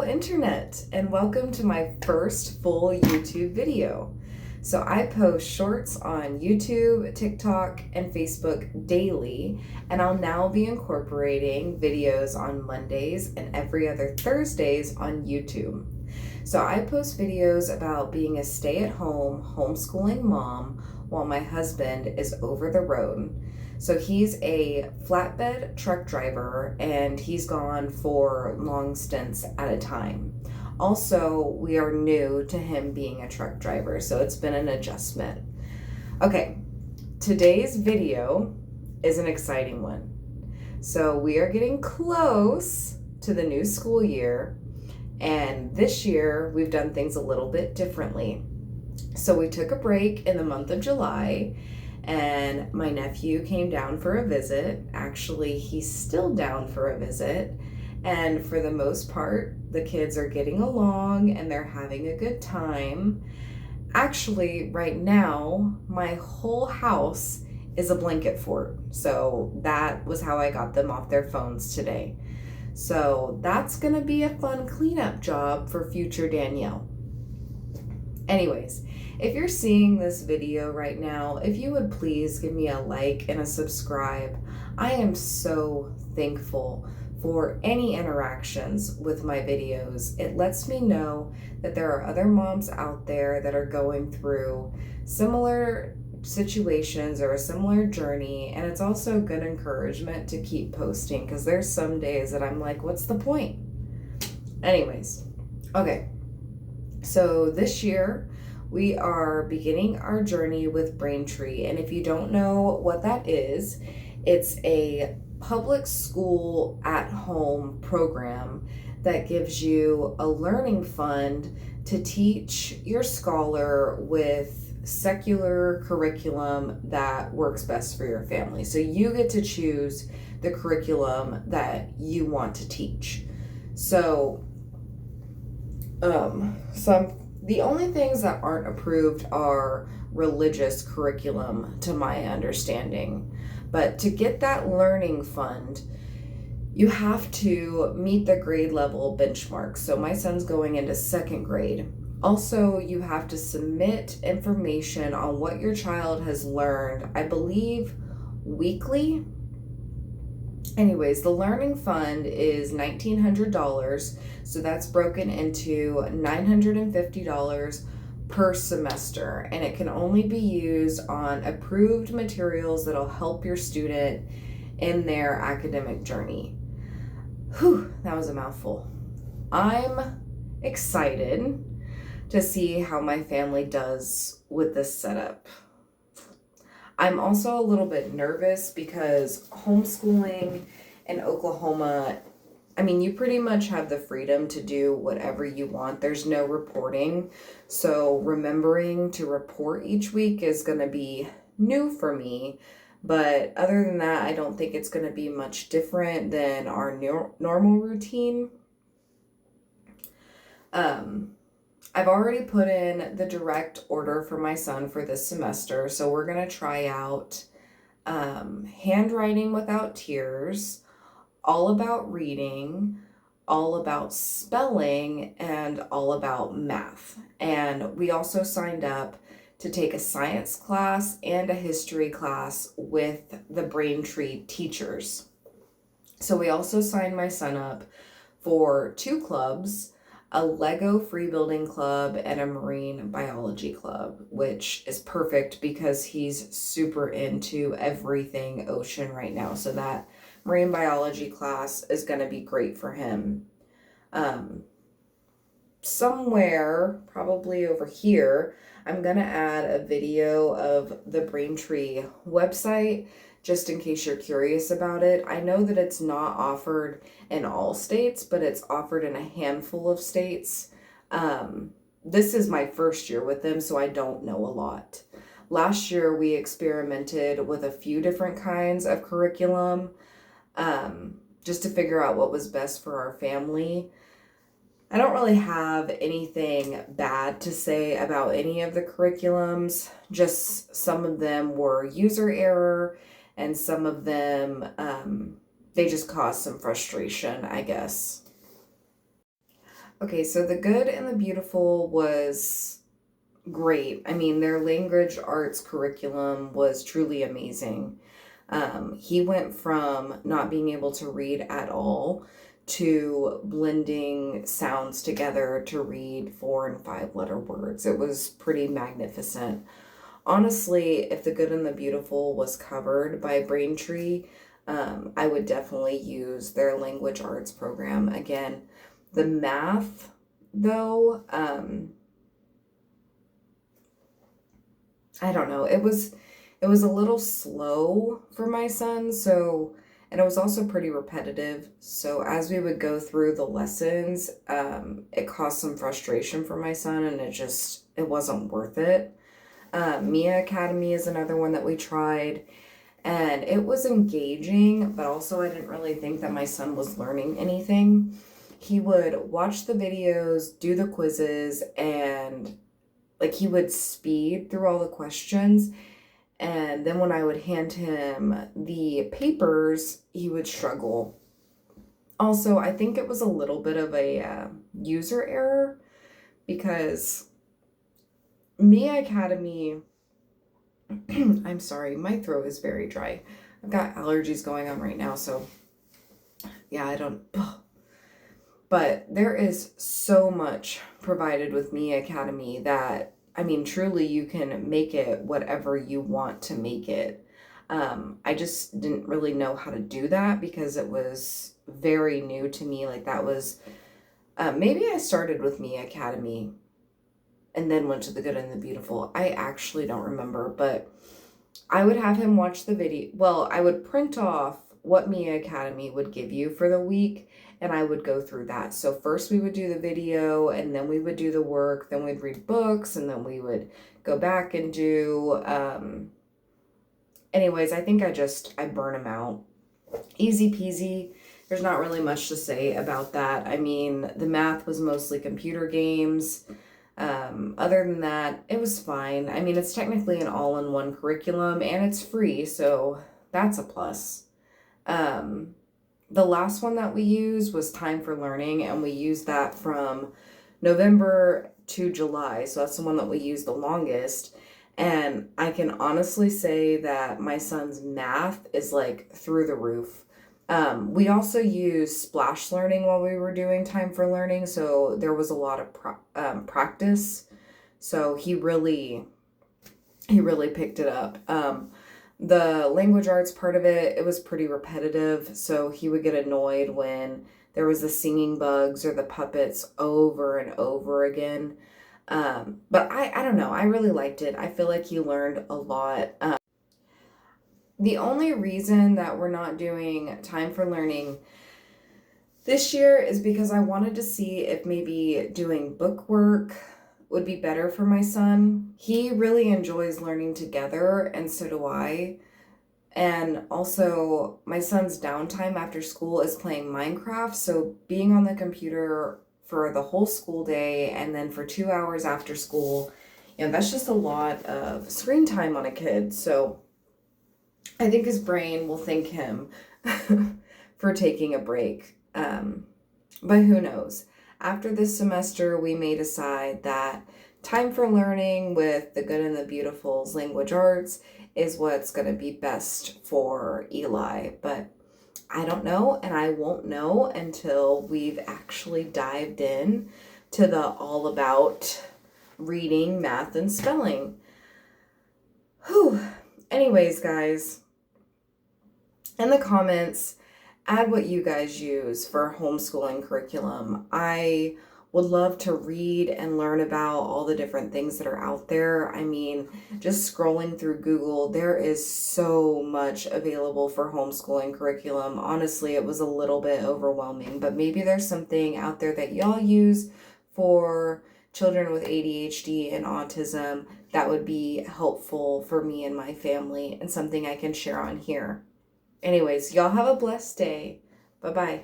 Hello Internet, and welcome to my first full YouTube video. So I post shorts on YouTube, TikTok, and Facebook daily, and I'll now be incorporating videos on Mondays and every other Thursdays on YouTube. So I post videos about being a stay-at-home homeschooling mom while my husband is over the road. So he's a flatbed truck driver and he's gone for long stints at a time. Also, we are new to him being a truck driver, so it's been an adjustment. Okay, today's video is an exciting one. So we are getting close to the new school year, and this year we've done things a little bit differently. So we took a break in the month of July, and my nephew came down for a visit. Actually, he's still down for a visit. And for the most part, the kids are getting along and they're having a good time. Actually, right now, my whole house is a blanket fort. So that was how I got them off their phones today. So that's gonna be a fun cleanup job for future Danielle. Anyways, if you're seeing this video right now, if you would please give me a like and a subscribe. I am so thankful for any interactions with my videos. It lets me know that there are other moms out there that are going through similar situations or a similar journey, and it's also good encouragement to keep posting, because there's some days that I'm like, what's the point? Anyways, okay. So this year, we are beginning our journey with Braintree. And if you don't know what that is, it's a public school at-home program that gives you a learning fund to teach your scholar with secular curriculum that works best for your family. So you get to choose the curriculum that you want to teach. So the only things that aren't approved are religious curriculum, to my understanding. But to get that learning fund, you have to meet the grade level benchmark. So my son's going into second grade. Also, you have to submit information on what your child has learned, I believe, weekly. Anyways, the learning fund is $1,900, so that's broken into $950 per semester, and it can only be used on approved materials that'll help your student in their academic journey. Whew, that was a mouthful. I'm excited to see how my family does with this setup. I'm also a little bit nervous because homeschooling in Oklahoma, I mean, you pretty much have the freedom to do whatever you want. There's no reporting. So remembering to report each week is going to be new for me. But other than that, I don't think it's going to be much different than our normal routine. I've already put in the direct order for my son for this semester, so we're going to try out handwriting without tears, all about reading, all about spelling, and all about math. And we also signed up to take a science class and a history class with the Braintree teachers. So we also signed my son up for 2 clubs, a Lego free building club and a marine biology club, which is perfect because he's super into everything ocean right now. So that marine biology class is going to be great for him. Somewhere, probably over here, I'm going to add a video of the Braintree website, just in case you're curious about it. I know that it's not offered in all states, but it's offered in a handful of states. This is my first year with them, so I don't know a lot. Last year, we experimented with a few different kinds of curriculum, just to figure out what was best for our family. I don't really have anything bad to say about any of the curriculums, just some of them were user error, and some of them, they just caused some frustration, I guess. Okay, so The Good and the Beautiful was great. I mean, their language arts curriculum was truly amazing. He went from not being able to read at all to blending sounds together to read 4 and 5 letter words. It was pretty magnificent. Honestly, if The Good and the Beautiful was covered by Braintree, I would definitely use their language arts program. Again, the math, though, I don't know. It was a little slow for my son, so and it was also pretty repetitive. So as we would go through the lessons, it caused some frustration for my son, and it wasn't worth it. Mia Academy is another one that we tried, and it was engaging, but also I didn't really think that my son was learning anything. He would watch the videos, do the quizzes, and like he would speed through all the questions. And then when I would hand him the papers, he would struggle. Also, I think it was a little bit of a user error because Mia Academy, I'm sorry, my throat is very dry. I've got allergies going on right now, so yeah, I don't. But there is so much provided with Mia Academy that, I mean, truly you can make it whatever you want to make it. I just didn't really know how to do that because it was very new to me. Like that was, maybe I started with Mia Academy and then went to The Good and the Beautiful. I actually don't remember, but I would have him watch the video. Well, I would print off what Mia Academy would give you for the week, and I would go through that. So first we would do the video, and then we would do the work, then we'd read books, and then we would go back and do, anyways, I think I burn them out. Easy peasy. There's not really much to say about that. I mean, the math was mostly computer games. Other than that, it was fine. I mean, it's technically an all-in-one curriculum and it's free, so that's a plus. The last one that we used was Time for Learning, and we used that from November to July. So that's the one that we used the longest. And I can honestly say that my son's math is like through the roof. We also used Splash Learning while we were doing Time for Learning, so there was a lot of practice. So he really picked it up. The language arts part of it was pretty repetitive, so he would get annoyed when there was the singing bugs or the puppets over and over again. But I don't know, I really liked it. I feel like he learned a lot. The only reason that we're not doing Time for Learning this year is because I wanted to see if maybe doing book work would be better for my son. He really enjoys learning together, and so do I. And also, my son's downtime after school is playing Minecraft, so being on the computer for the whole school day and then for 2 hours after school, that's just a lot of screen time on a kid. So I think his brain will thank him for taking a break. But who knows? After this semester, we may decide that Time for Learning with The Good and the Beautiful's language arts is what's going to be best for Eli. But I don't know, and I won't know until we've actually dived in to the all about reading, math, and spelling. Whew. Anyways, guys, in the comments, add what you guys use for homeschooling curriculum. I would love to read and learn about all the different things that are out there. I mean, just scrolling through Google, there is so much available for homeschooling curriculum. Honestly, it was a little bit overwhelming, but maybe there's something out there that y'all use for children with ADHD and autism that would be helpful for me and my family and something I can share on here. Anyways, y'all have a blessed day. Bye-bye.